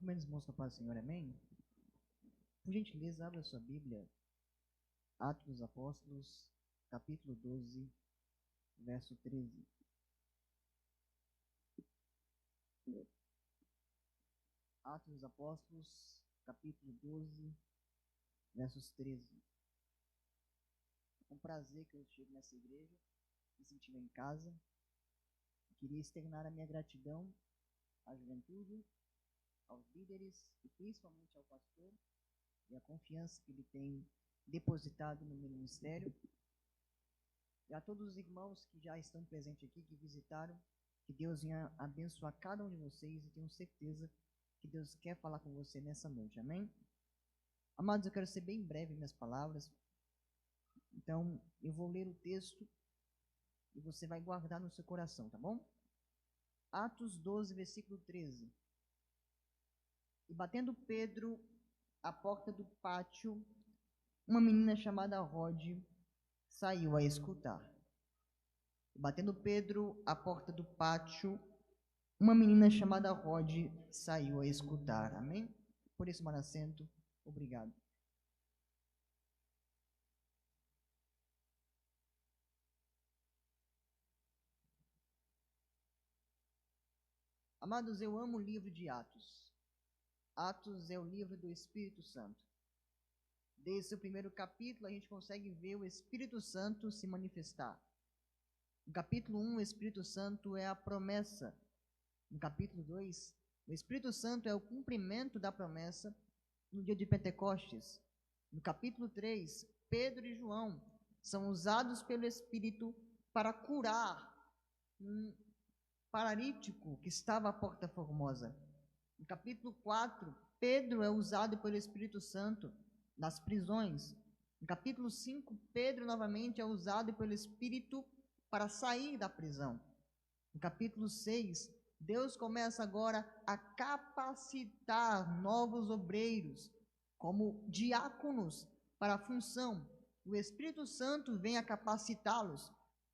Menos mostra para o Senhor, amém? Por gentileza, abra sua Bíblia, Atos dos Apóstolos, capítulo 12, verso 13. Atos dos Apóstolos, capítulo 12, versos 13. É com prazer que eu chego nessa igreja, me sentindo em casa. Queria externar a minha gratidão à juventude, aos líderes e principalmente ao pastor e a confiança que ele tem depositado no meu ministério. E a todos os irmãos que já estão presentes aqui, que visitaram, que Deus venha abençoar cada um de vocês e tenho certeza que Deus quer falar com você nessa noite, amém? Amados, eu quero ser bem breve em minhas palavras, então eu vou ler o texto e você vai guardar no seu coração, tá bom? Atos 12, versículo 13. E batendo Pedro à porta do pátio, uma menina chamada Rode saiu a escutar. E batendo Pedro à porta do pátio, uma menina chamada Rode saiu a escutar. Amém? Por isso, tomar assento. Obrigado. Amados, eu amo o livro de Atos. Atos é o livro do Espírito Santo. Desde o primeiro capítulo, a gente consegue ver o Espírito Santo se manifestar. No capítulo 1, o Espírito Santo é a promessa. No capítulo 2, o Espírito Santo é o cumprimento da promessa no dia de Pentecostes. No capítulo 3, Pedro e João são usados pelo Espírito para curar um paralítico que estava à porta formosa. No capítulo 4, Pedro é usado pelo Espírito Santo nas prisões. No capítulo 5, Pedro novamente é usado pelo Espírito para sair da prisão. No capítulo 6, Deus começa agora a capacitar novos obreiros como diáconos para a função. O Espírito Santo vem a capacitá-los.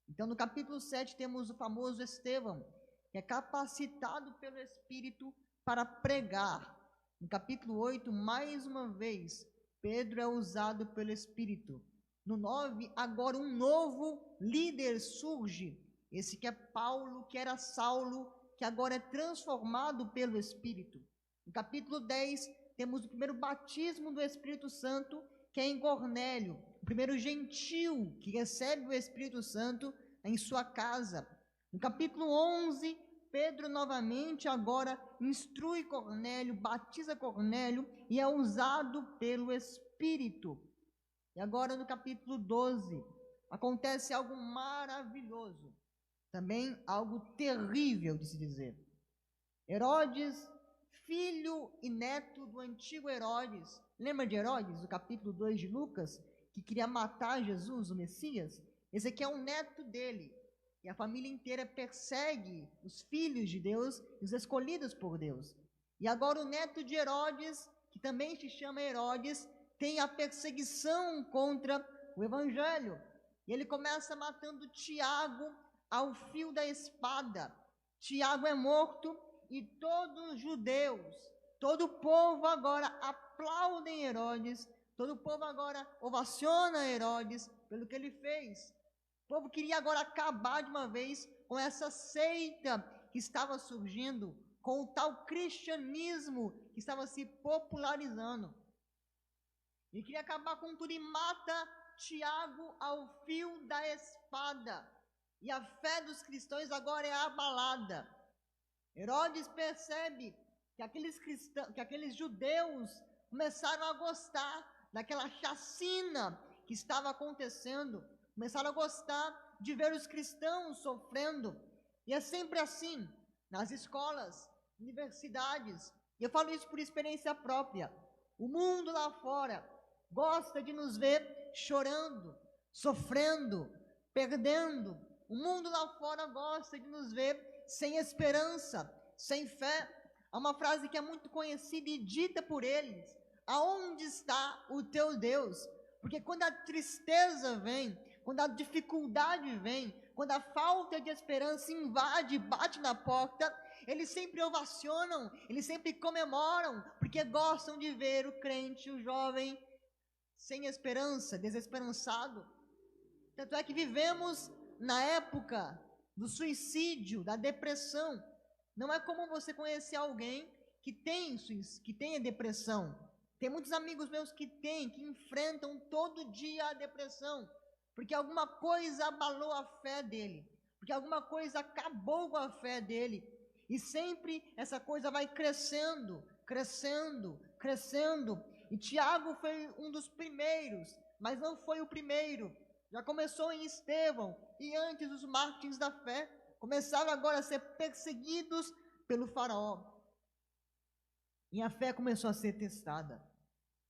Então, no capítulo 7, temos o famoso Estevão, que é capacitado pelo Espírito para pregar. No capítulo 8, mais uma vez, Pedro é usado pelo Espírito. No 9, agora um novo líder surge. Esse que é Paulo, que era Saulo, que agora é transformado pelo Espírito. No capítulo 10, temos o primeiro batismo do Espírito Santo, que é em Cornélio, o primeiro gentil que recebe o Espírito Santo em sua casa. No capítulo 11, Pedro novamente agora instrui Cornélio, batiza Cornélio e é usado pelo Espírito. E agora no capítulo 12, acontece algo maravilhoso, também algo terrível de se dizer. Herodes, filho e neto do antigo Herodes, lembra de Herodes, no capítulo 2 de Lucas, que queria matar Jesus, o Messias? Esse aqui é um neto dele. E a família inteira persegue os filhos de Deus, os escolhidos por Deus. E agora o neto de Herodes, que também se chama Herodes, tem a perseguição contra o evangelho. E ele começa matando Tiago ao fio da espada. Tiago é morto e todos os judeus, todo o povo agora aplaudem Herodes, todo o povo agora ovaciona Herodes pelo que ele fez. O povo queria agora acabar de uma vez com essa seita que estava surgindo, com o tal cristianismo que estava se popularizando. E queria acabar com tudo e mata Tiago ao fio da espada. E a fé dos cristãos agora é abalada. Herodes percebe que aqueles judeus começaram a gostar daquela chacina que estava acontecendo, começaram a gostar de ver os cristãos sofrendo. E é sempre assim, nas escolas, universidades, e eu falo isso por experiência própria. O mundo lá fora gosta de nos ver chorando, sofrendo, perdendo. O mundo lá fora gosta de nos ver sem esperança, sem fé. Há uma frase que é muito conhecida e dita por eles: aonde está o teu Deus? Porque quando a tristeza vem, quando a dificuldade vem, quando a falta de esperança invade, bate na porta, eles sempre ovacionam, eles sempre comemoram, porque gostam de ver o crente, o jovem, sem esperança, desesperançado. Tanto é que vivemos na época do suicídio, da depressão. Não é comum você conhecer alguém que tenha depressão. Tem muitos amigos meus que enfrentam todo dia a depressão, porque alguma coisa abalou a fé dele, porque alguma coisa acabou com a fé dele, e sempre essa coisa vai crescendo, crescendo, crescendo. E Tiago foi um dos primeiros, mas não foi o primeiro. Já começou em Estevão, e antes os mártires da fé começaram agora a ser perseguidos pelo faraó. E a fé começou a ser testada.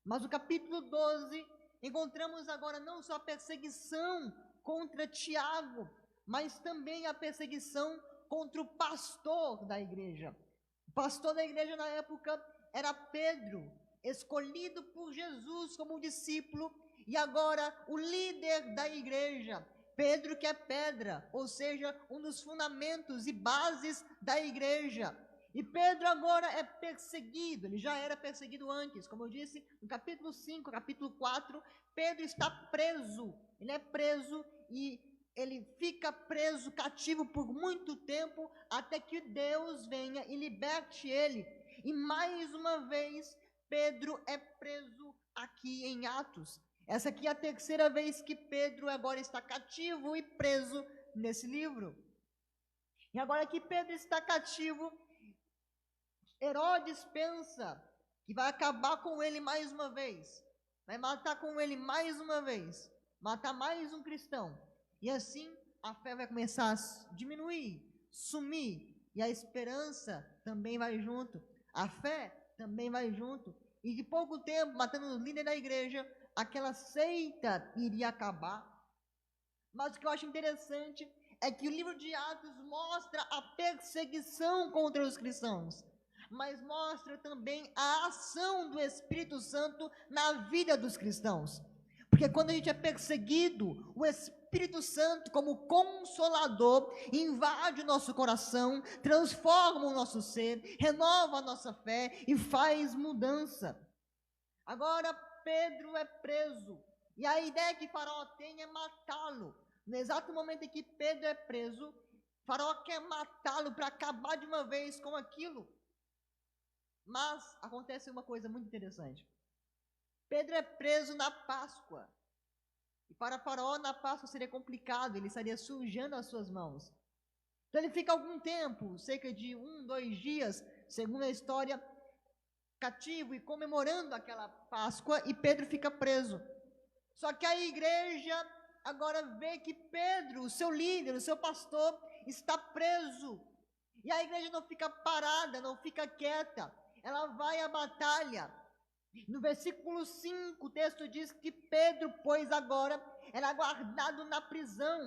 Mas no capítulo 12, encontramos agora não só a perseguição contra Tiago, mas também a perseguição contra o pastor da igreja. O pastor da igreja na época era Pedro, escolhido por Jesus como discípulo, e agora o líder da igreja, Pedro, que é pedra, ou seja, um dos fundamentos e bases da igreja. E Pedro agora é perseguido, ele já era perseguido antes, como eu disse, no capítulo 5, capítulo 4, Pedro está preso, ele é preso e ele fica preso, cativo por muito tempo, até que Deus venha e liberte ele. E mais uma vez, Pedro é preso aqui em Atos. Essa aqui é a terceira vez que Pedro agora está cativo e preso nesse livro. E agora que Pedro está cativo, Herodes pensa que vai acabar com ele mais uma vez, vai matar com ele mais uma vez, matar mais um cristão. E assim a fé vai começar a diminuir, sumir, e a esperança também vai junto, a fé também vai junto. E de pouco tempo, matando o líder da igreja, aquela seita iria acabar. Mas o que eu acho interessante é que o livro de Atos mostra a perseguição contra os cristãos, mas mostra também a ação do Espírito Santo na vida dos cristãos. Porque quando a gente é perseguido, o Espírito Santo, como consolador, invade o nosso coração, transforma o nosso ser, renova a nossa fé e faz mudança. Agora Pedro é preso, e a ideia que Faraó tem é matá-lo. No exato momento em que Pedro é preso, Faraó quer matá-lo para acabar de uma vez com aquilo. Mas acontece uma coisa muito interessante. Pedro é preso na Páscoa. E para Faraó, na Páscoa seria complicado, ele estaria sujando as suas mãos. Então ele fica algum tempo, cerca de 2 dias, segundo a história, cativo e comemorando aquela Páscoa, e Pedro fica preso. Só que a igreja agora vê que Pedro, o seu líder, o seu pastor, está preso. E a igreja não fica parada, não fica quieta. Ela vai à batalha. No versículo 5, o texto diz que Pedro, pois agora, era guardado na prisão,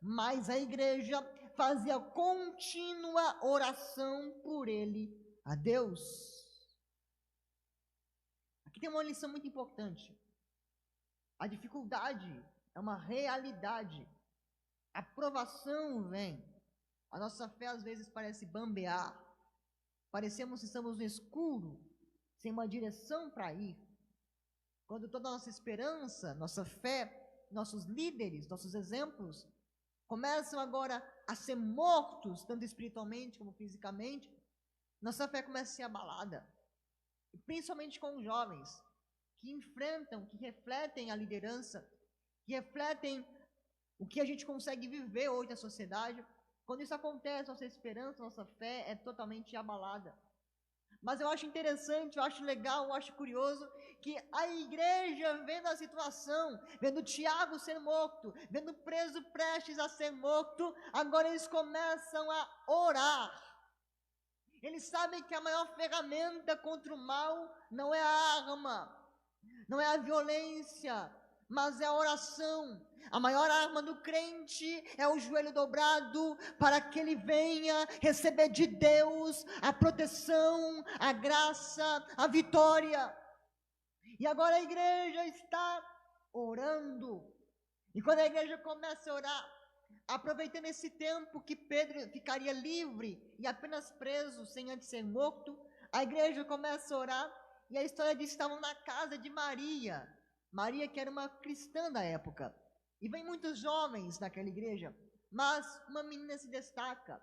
mas a igreja fazia contínua oração por ele a Deus. Aqui tem uma lição muito importante. A dificuldade é uma realidade. A provação vem. A nossa fé às vezes parece bambear. Parecemos que estamos no escuro, sem uma direção para ir. Quando toda a nossa esperança, nossa fé, nossos líderes, nossos exemplos, começam agora a ser mortos, tanto espiritualmente como fisicamente, nossa fé começa a ser abalada. E principalmente com os jovens, que enfrentam, que refletem a liderança, que refletem o que a gente consegue viver hoje na sociedade. Quando isso acontece, nossa esperança, nossa fé é totalmente abalada. Mas eu acho interessante, eu acho legal, eu acho curioso que a igreja, vendo a situação, vendo Tiago ser morto, vendo o preso prestes a ser morto, agora eles começam a orar. Eles sabem que a maior ferramenta contra o mal não é a arma, não é a violência, mas é a oração. A maior arma do crente é o joelho dobrado, para que ele venha receber de Deus a proteção, a graça, a vitória. E agora a igreja está orando. E quando a igreja começa a orar, aproveitando esse tempo que Pedro ficaria livre e apenas preso, sem antes ser morto, a igreja começa a orar, e a história diz que estavam na casa de Maria. Maria, que era uma cristã da época. E vem muitos jovens naquela igreja, mas uma menina se destaca.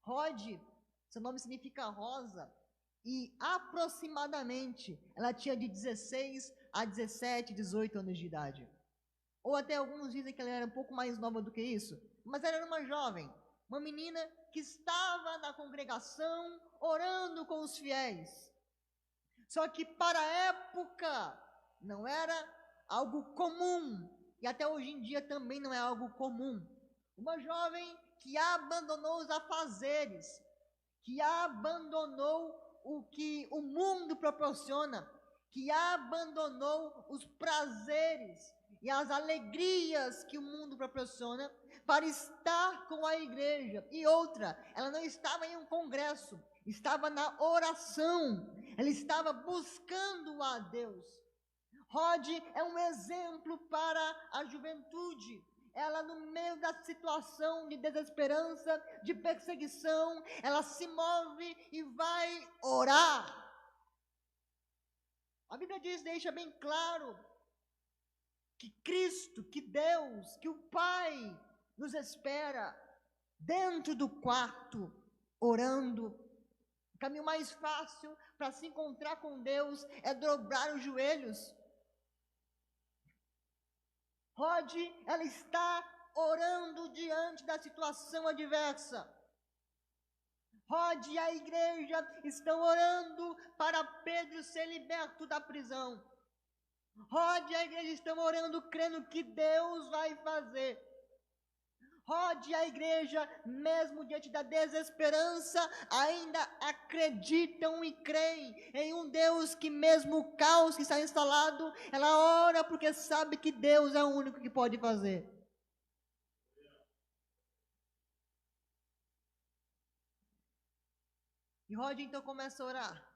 Rod, seu nome significa rosa, e aproximadamente ela tinha de 16 a 17, 18 anos de idade. Ou até alguns dizem que ela era um pouco mais nova do que isso, mas ela era uma jovem, uma menina que estava na congregação orando com os fiéis. Só que para a época não era algo comum, e até hoje em dia também não é algo comum. Uma jovem que abandonou os afazeres, que abandonou o que o mundo proporciona, que abandonou os prazeres e as alegrias que o mundo proporciona para estar com a igreja. E outra, ela não estava em um congresso, estava na oração, ela estava buscando a Deus. Rod é um exemplo para a juventude. Ela, no meio da situação de desesperança, de perseguição, ela se move e vai orar. A Bíblia diz, deixa bem claro, que Cristo, que Deus, que o Pai nos espera dentro do quarto, orando. O caminho mais fácil para se encontrar com Deus é dobrar os joelhos. Rod, ela está orando diante da situação adversa. Rod e a igreja estão orando para Pedro ser liberto da prisão. Rod e a igreja estão orando, crendo que Deus vai fazer. Rod e a igreja, mesmo diante da desesperança, ainda acreditam e creem em um Deus que, mesmo o caos que está instalado, ela ora porque sabe que Deus é o único que pode fazer. E Rod então começa a orar.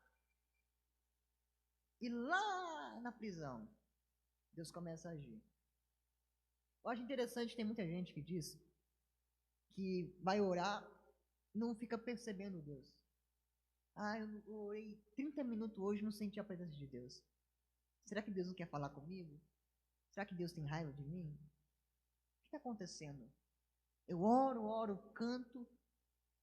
E lá na prisão, Deus começa a agir. Eu acho interessante, tem muita gente que diz que vai orar, não fica percebendo Deus. Eu orei 30 minutos hoje e não senti a presença de Deus. Será que Deus não quer falar comigo? Será que Deus tem raiva de mim? O que está acontecendo? Eu oro, canto,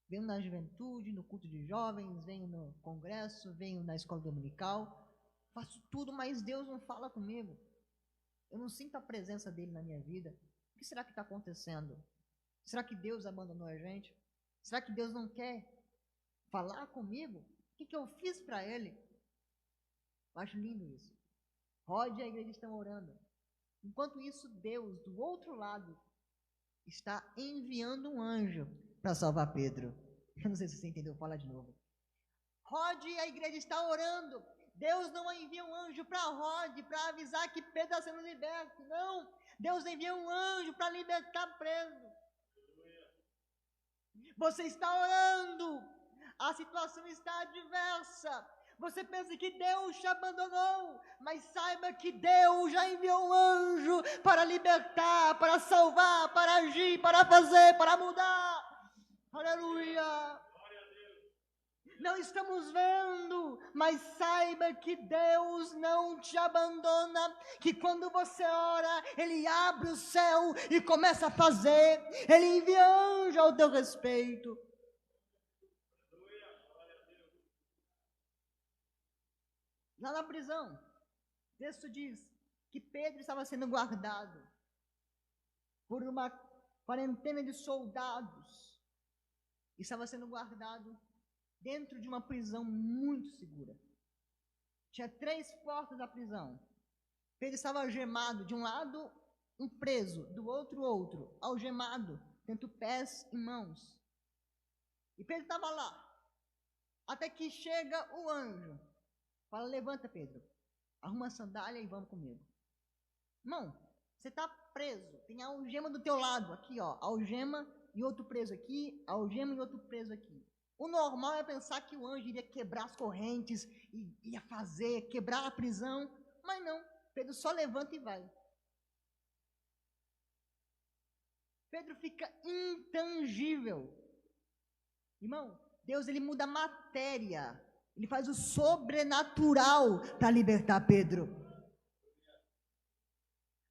venho na juventude, no culto de jovens, venho no congresso, venho na escola dominical, faço tudo, mas Deus não fala comigo. Eu não sinto a presença dele na minha vida. O que será que está acontecendo? Será que Deus abandonou a gente? Será que Deus não quer falar comigo? O que eu fiz para ele? Eu acho lindo isso. Rod e a igreja estão orando. Enquanto isso, Deus, do outro lado, está enviando um anjo para salvar Pedro. Eu não sei se você entendeu, vou falar de novo. Rod e a igreja está orando. Deus não envia um anjo para Rod para avisar que Pedro está sendo liberto. Não, Deus envia um anjo para libertar preso. Você está orando, a situação está adversa. Você pensa que Deus te abandonou, mas saiba que Deus já enviou um anjo para libertar, para salvar, para agir, para fazer, para mudar. Aleluia! Não estamos vendo, mas saiba que Deus não te abandona, que quando você ora, Ele abre o céu e começa a fazer, Ele envia anjo ao teu respeito. Lá na prisão, o texto diz que Pedro estava sendo guardado por uma quarentena de soldados, estava sendo guardado dentro de uma prisão muito segura. Tinha 3 portas da prisão. Pedro estava algemado, de um lado um preso, do outro, algemado, tanto pés e mãos. E Pedro estava lá, até que chega o anjo. Fala, levanta Pedro, arruma a sandália e vamos comigo. Irmão, você está preso, tem a algema do teu lado, aqui ó, algema e outro preso aqui, algema e outro preso aqui. O normal é pensar que o anjo iria quebrar as correntes, e ia quebrar a prisão, mas não, Pedro só levanta e vai. Pedro fica intangível. Irmão, Deus ele muda a matéria, ele faz o sobrenatural para libertar Pedro.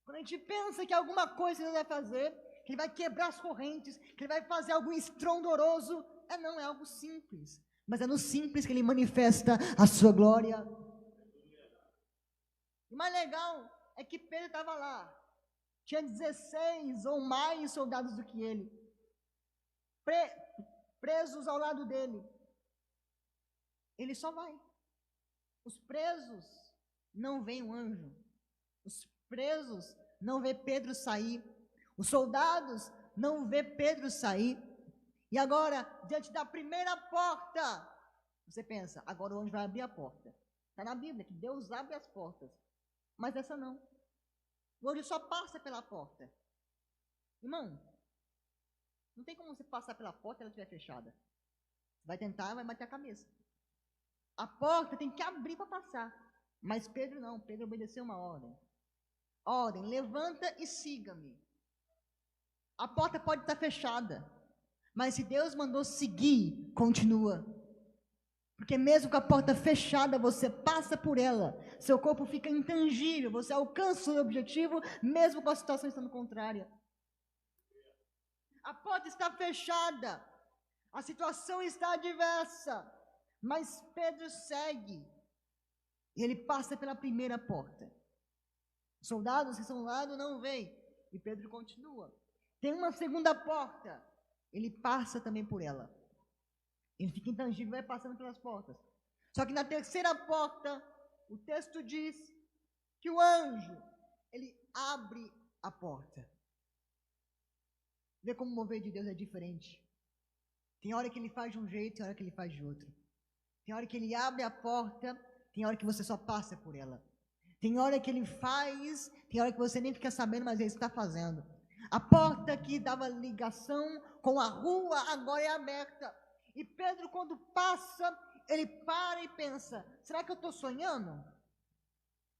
Quando a gente pensa que alguma coisa ele vai fazer, que ele vai quebrar as correntes, que ele vai fazer algo estrondoroso, não, é algo simples. Mas é no simples que ele manifesta a sua glória. O mais legal é que Pedro estava lá. Tinha 16 ou mais soldados do que ele, presos ao lado dele. Ele só vai. Os presos não veem o anjo. Os presos não vê Pedro sair. Os soldados não vê Pedro sair. E agora, diante da primeira porta, você pensa, agora o anjo vai abrir a porta. Está na Bíblia que Deus abre as portas. Mas essa não. O anjo só passa pela porta. Irmão, não tem como você passar pela porta e ela estiver fechada. Vai tentar, vai bater a cabeça. A porta tem que abrir para passar. Mas Pedro não, Pedro obedeceu uma ordem. Ordem, levanta e siga-me. A porta pode estar fechada, mas se Deus mandou seguir, continua. Porque mesmo com a porta fechada, você passa por ela. Seu corpo fica intangível, você alcança o seu objetivo, mesmo com a situação estando contrária. A porta está fechada, a situação está adversa, mas Pedro segue. E ele passa pela primeira porta. Os soldados que estão ao lado não veem, e Pedro continua. Tem uma segunda porta, ele passa também por ela. Ele fica intangível e vai passando pelas portas. Só que na terceira porta, o texto diz que o anjo, ele abre a porta. Vê como o mover de Deus é diferente. Tem hora que ele faz de um jeito, tem hora que ele faz de outro. Tem hora que ele abre a porta, tem hora que você só passa por ela. Tem hora que ele faz, tem hora que você nem fica sabendo, mas ele está fazendo. A porta que dava ligação com a rua agora é aberta. E Pedro, quando passa, ele para e pensa, será que eu estou sonhando?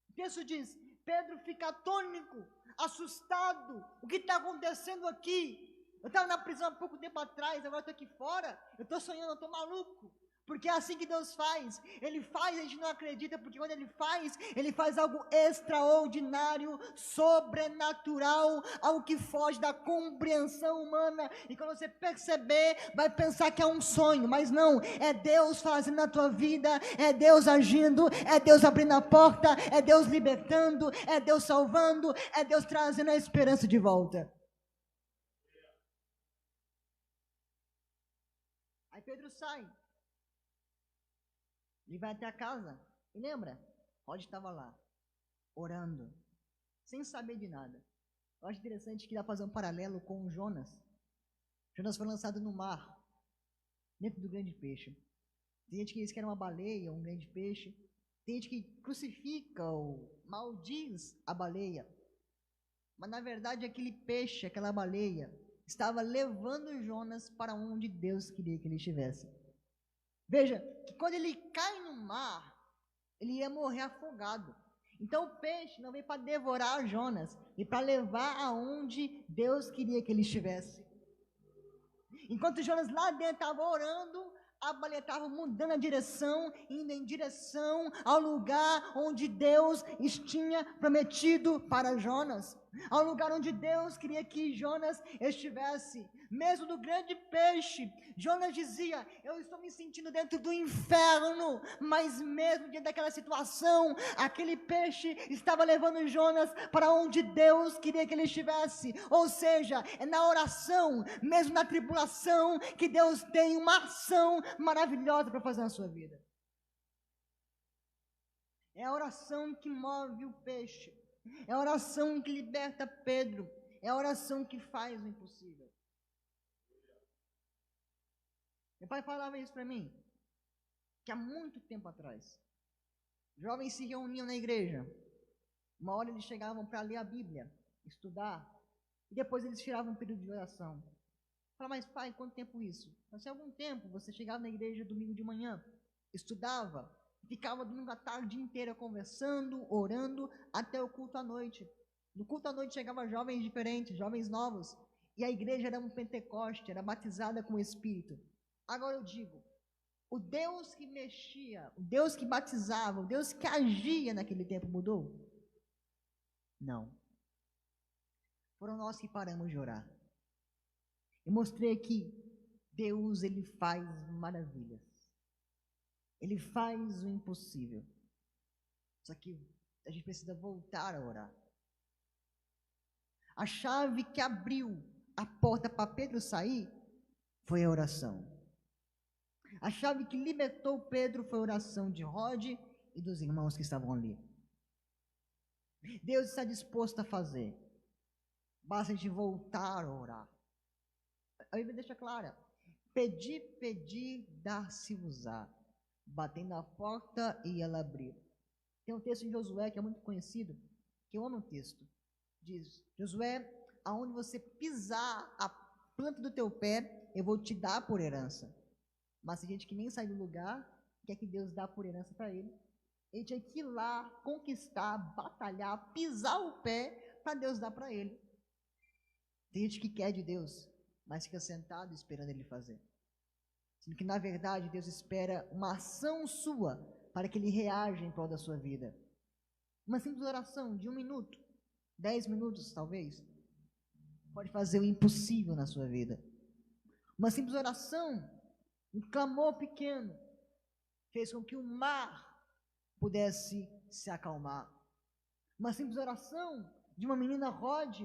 O texto diz, Pedro fica atônico, assustado, o que está acontecendo aqui? Eu estava na prisão há pouco tempo atrás, agora estou aqui fora, eu estou sonhando, eu estou maluco. Porque é assim que Deus faz. Ele faz, a gente não acredita, porque quando Ele faz algo extraordinário, sobrenatural, algo que foge da compreensão humana. E quando você perceber, vai pensar que é um sonho, mas não, é Deus fazendo na tua vida, é Deus agindo, é Deus abrindo a porta, é Deus libertando, é Deus salvando, é Deus trazendo a esperança de volta. Aí Pedro sai. Ele vai até a casa, e lembra? Rod estava lá, orando, sem saber de nada. Eu acho interessante que dá para fazer um paralelo com Jonas. Jonas foi lançado no mar, dentro do grande peixe. Tem gente que diz que era uma baleia, um grande peixe. Tem gente que crucifica ou maldiz a baleia. Mas na verdade aquele peixe, aquela baleia, estava levando Jonas para onde Deus queria que ele estivesse. Veja, que quando ele cai no mar, ele ia morrer afogado. Então o peixe não veio para devorar Jonas, e para levar aonde Deus queria que ele estivesse. Enquanto Jonas lá dentro estava orando, a baleia estava mudando a direção, indo em direção ao lugar onde Deus tinha prometido para Jonas. Ao lugar onde Deus queria que Jonas estivesse. Mesmo no grande peixe, Jonas dizia, eu estou me sentindo dentro do inferno, mas mesmo diante daquela situação, aquele peixe estava levando Jonas para onde Deus queria que ele estivesse. Ou seja, é na oração, mesmo na tribulação, que Deus tem uma ação maravilhosa para fazer na sua vida. É a oração que move o peixe. É a oração que liberta Pedro. É a oração que faz o impossível. Meu pai falava isso para mim, que há muito tempo atrás, jovens se reuniam na igreja. Uma hora eles chegavam para ler a Bíblia, estudar, e depois eles tiravam um período de oração. Falava, mas pai, quanto tempo isso? Mas, algum tempo você chegava na igreja domingo de manhã, estudava, ficava domingo à tarde inteira conversando, orando, até o culto à noite. No culto à noite chegavam jovens diferentes, jovens novos, E a igreja era um Pentecoste, era batizada com o Espírito. Agora eu digo, o Deus que mexia, o Deus que batizava, o Deus que agia naquele tempo mudou? Não. Foram nós que paramos de orar. Eu mostrei que Deus, Ele faz maravilhas. Ele faz o impossível. Só que a gente precisa voltar a orar. A chave que abriu a porta para Pedro sair foi a oração. A chave que libertou Pedro foi a oração de Rod e dos irmãos que estavam ali. Deus está disposto a fazer. Basta a gente voltar a orar. A Bíblia deixa clara: pedir, pedir, dar-se-vos-á. Batendo na porta e ela abrir. Tem um texto em Josué que é muito conhecido, que eu amo o texto. Diz: Josué, aonde você pisar a planta do teu pé, eu vou te dar por herança. Mas tem gente que nem sai do lugar, quer que Deus dá por herança para ele. Ele tinha que ir lá, conquistar, batalhar, pisar o pé, para Deus dar para ele. Tem gente que quer de Deus, mas fica sentado esperando Ele fazer. Sendo que, na verdade, Deus espera uma ação sua para que Ele reaja em prol da sua vida. Uma simples oração de 1 minuto, 10 minutos talvez, pode fazer o impossível na sua vida. Uma simples oração, um clamor pequeno, fez com que o mar pudesse se acalmar. Uma simples oração de uma menina Rod,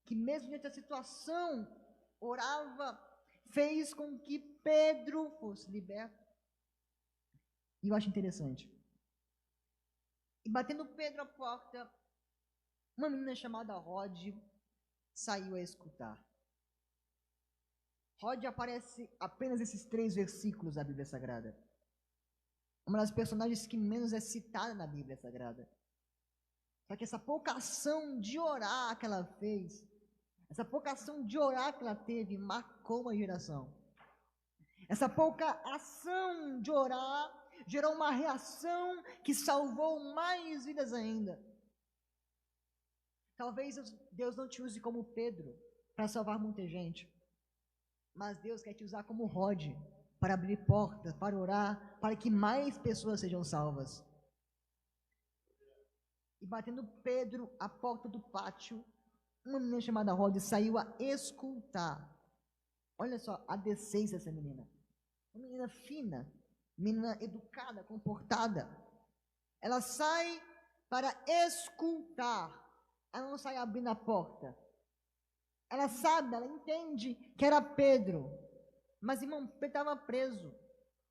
que mesmo diante da situação, orava, fez com que Pedro fosse liberto. E eu acho interessante. E batendo Pedro à porta, uma menina chamada Rod saiu a escutar. Rod aparece apenas esses 3 versículos da Bíblia Sagrada. Uma das personagens que menos é citada na Bíblia Sagrada. Só que essa pouca ação de orar que ela fez, essa pouca ação de orar que ela teve, marcou uma geração. Essa pouca ação de orar gerou uma reação que salvou mais vidas ainda. Talvez Deus não te use como Pedro para salvar muita gente, mas Deus quer te usar como Rod para abrir portas, para orar, para que mais pessoas sejam salvas. E batendo Pedro à porta do pátio, uma menina chamada Rod saiu a escutar. Olha só a decência dessa menina. Uma menina fina, menina educada, comportada. Ela sai para escutar. Ela não sai abrindo a porta. Ela sabe, ela entende que era Pedro. Mas, irmão, Pedro estava preso.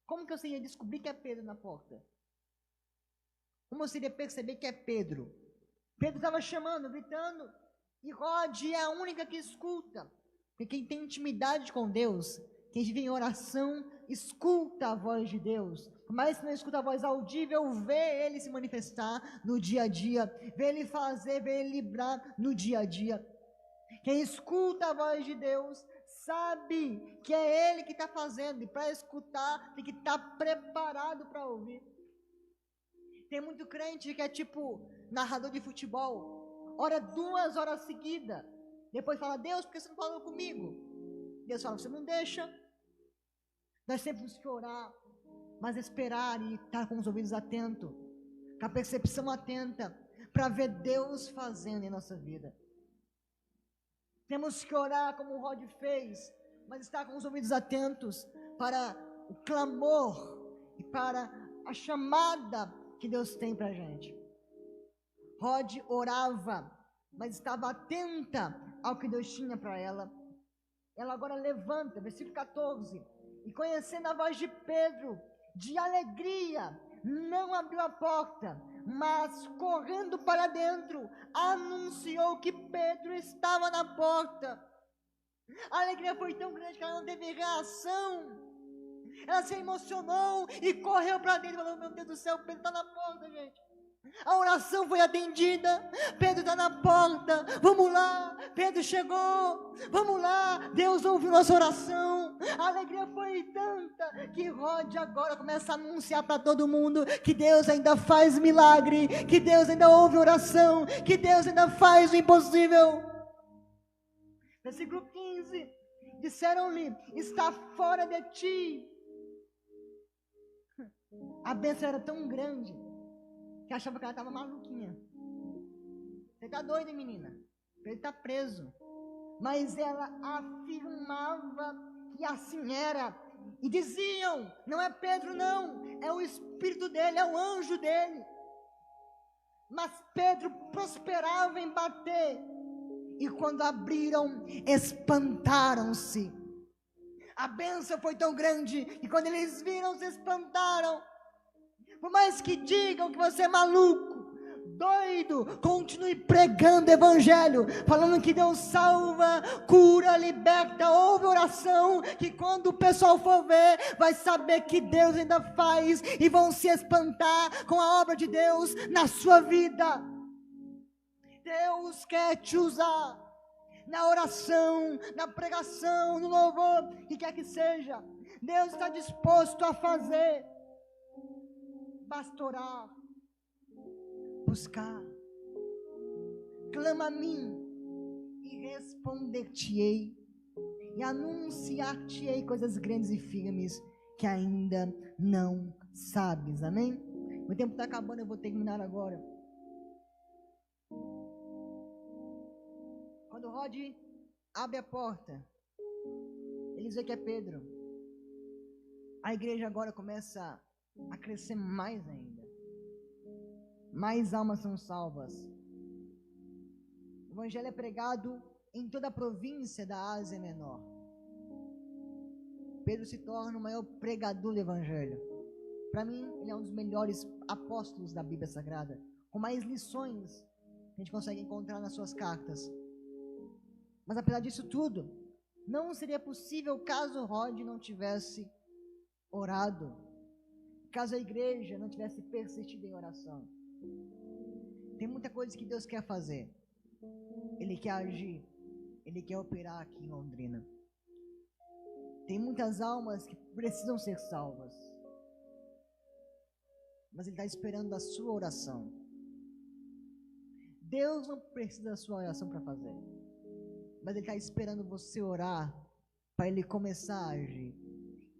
Como que eu seria descobrir que é Pedro na porta? Como eu seria perceber que é Pedro? Pedro estava chamando, gritando. E Rod é a única que escuta. Porque quem tem intimidade com Deus, quem vive em oração, escuta a voz de Deus. Por mais que não escuta a voz audível, vê Ele se manifestar no dia a dia. Vê Ele fazer, vê Ele livrar no dia a dia. Quem escuta a voz de Deus, sabe que é Ele que está fazendo. E para escutar, tem que estar preparado para ouvir. Tem muito crente que é tipo narrador de futebol. Ora 2 horas seguidas. Depois fala: Deus, por que você não falou comigo? Deus fala: você não deixa. Nós sempre temos que orar, mas esperar e estar com os ouvidos atentos, com a percepção atenta, para ver Deus fazendo em nossa vida. Temos que orar como o Rod fez, mas estar com os ouvidos atentos para o clamor e para a chamada que Deus tem para a gente. Rod orava, mas estava atenta ao que Deus tinha para ela. Ela agora levanta, versículo 14, e conhecendo a voz de Pedro, de alegria, não abriu a porta, mas correndo para dentro, anunciou que Pedro estava na porta. A alegria foi tão grande que ela não teve reação. Ela se emocionou e correu para dentro e falou: meu Deus do céu, Pedro está na porta, gente. A oração foi atendida. Pedro está na porta. Vamos lá, Pedro chegou. Vamos lá, Deus ouviu nossa oração. A alegria foi tanta que Rod agora começa a anunciar para todo mundo que Deus ainda faz milagre, que Deus ainda ouve oração, que Deus ainda faz o impossível. Versículo 15. Disseram-lhe, está fora de ti. A bênção era tão grande que achava que ela estava maluquinha. Você está doida, menina? Ele está preso. Mas ela afirmava que assim era. E diziam, não é Pedro não, é o espírito dele, é o anjo dele. Mas Pedro prosperava em bater. E quando abriram, espantaram-se. A bênção foi tão grande que quando eles viram, se espantaram. Por mais que digam que você é maluco, doido, continue pregando o evangelho, falando que Deus salva, cura, liberta, ouve oração, que quando o pessoal for ver, vai saber que Deus ainda faz, e vão se espantar com a obra de Deus na sua vida. Deus quer te usar na oração, na pregação, no louvor, que quer que seja. Deus está disposto a fazer. Basta orar, buscar, clama a mim e responder-te-ei e anunciar-te-ei coisas grandes e firmes que ainda não sabes. Amém? O tempo está acabando, eu vou terminar agora. Quando Rod abre a porta, eles veem que é Pedro. A igreja agora começa a crescer mais ainda. Mais almas são salvas. O evangelho é pregado em toda a província da Ásia Menor. Pedro se torna o maior pregador do evangelho. Para mim, ele é um dos melhores apóstolos da Bíblia Sagrada, com mais lições que a gente consegue encontrar nas suas cartas. Mas apesar disso tudo, não seria possível caso Rod não tivesse orado, caso a igreja não tivesse persistido em oração. Tem muita coisa que Deus quer fazer. Ele quer agir. Ele quer operar aqui em Londrina. Tem muitas almas que precisam ser salvas. Mas Ele está esperando a sua oração. Deus não precisa da sua oração para fazer. Mas Ele está esperando você orar para Ele começar a agir.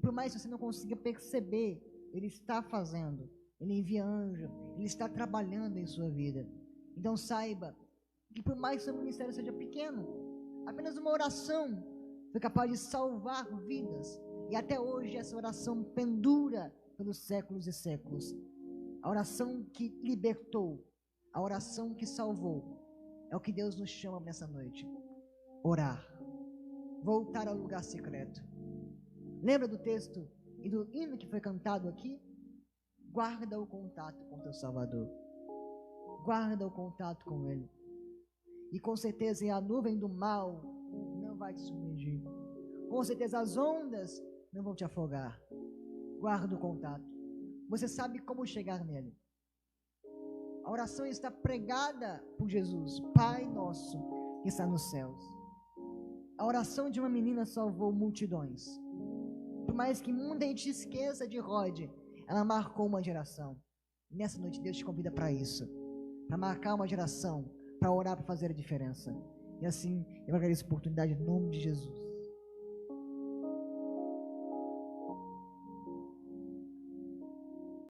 Por mais que você não consiga perceber, Ele está fazendo. Ele envia anjo, Ele está trabalhando em sua vida. Então saiba que por mais que seu ministério seja pequeno, apenas uma oração foi capaz de salvar vidas. E até hoje essa oração pendura pelos séculos e séculos. A oração que libertou, a oração que salvou, é o que Deus nos chama nessa noite. Orar. Voltar ao lugar secreto. Lembra do texto e do hino que foi cantado aqui? Guarda o contato com teu Salvador. Guarda o contato com Ele. E com certeza a nuvem do mal não vai te submergir. Com certeza as ondas não vão te afogar. Guarda o contato. Você sabe como chegar nele. A oração está pregada por Jesus. Pai nosso que está nos céus. A oração de uma menina salvou multidões. Por mais que muita gente esqueça de Rod, ela marcou uma geração. Nessa noite Deus te convida para isso. Para marcar uma geração. Para orar, para fazer a diferença. E assim eu agradeço a oportunidade em nome de Jesus.